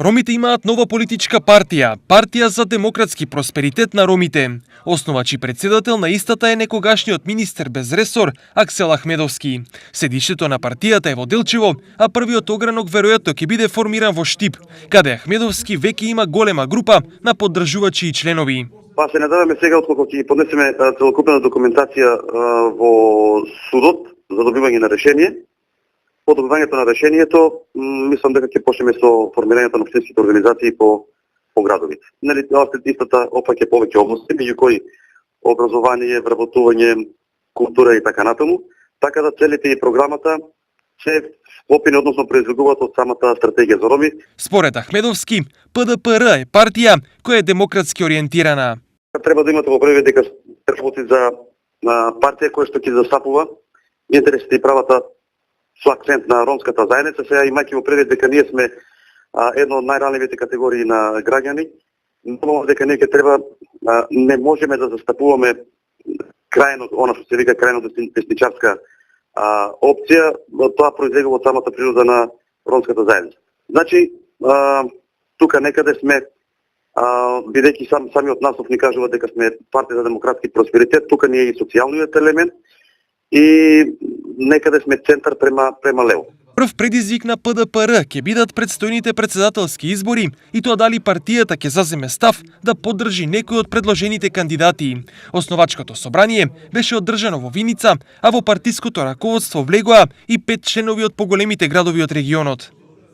Ромите имаат нова политичка партија, Партија за демократски просперитет на ромите. Основач и председател на истата е некогашниот министер без ресор Аксел Ахмедовски. Седишето на партијата е во Делчево, а првиот огранок веројатно ќе биде формиран во Штип, каде Ахмедовски веќе има голема група на поддржувачи и членови. Па се надеваме сега откако ќе поднесеме целокупна документација во судот за добивање на решение. По добивањето на решението, мислам дека ќе почнеме со формирањето на општинските организации по градовите. Нели, истата опаќа повеќе области, меѓу кои образование, вработување, култура и така натаму, така да целите и програмата се склопени, односно произведуваат од самата стратегија за роми. Според Ахмедовски, ПДПР е партија која е демократски ориентирана. Треба да имате во предвид дека работи за партија која што ќе застапува интересите и правата со акцент на ромската заедница, сега имајќи во предвид дека ние сме една од најранливите категории на граѓани, мислам дека ние ќе треба, не можеме да застапуваме крајно, она што се вика крајно десничарска опција, тоа произлегува од самата природа на ромската заедница. Значи, тука некаде сме, бидејќи самиот наслов ни кажува дека сме партија за демократски просперитет, тука ни е и социјалниот елемент и некаде сме центар према лево. Прв предизвик на ПДПР ќе бидат предстојните председателски избори и тоа дали партијата ќе заземе став да поддржи некој од предложените кандидати. Основачкото собрание беше одржано во Виница, а во партиското раководство влегоа и 5 членови од поголемите градови од регионот.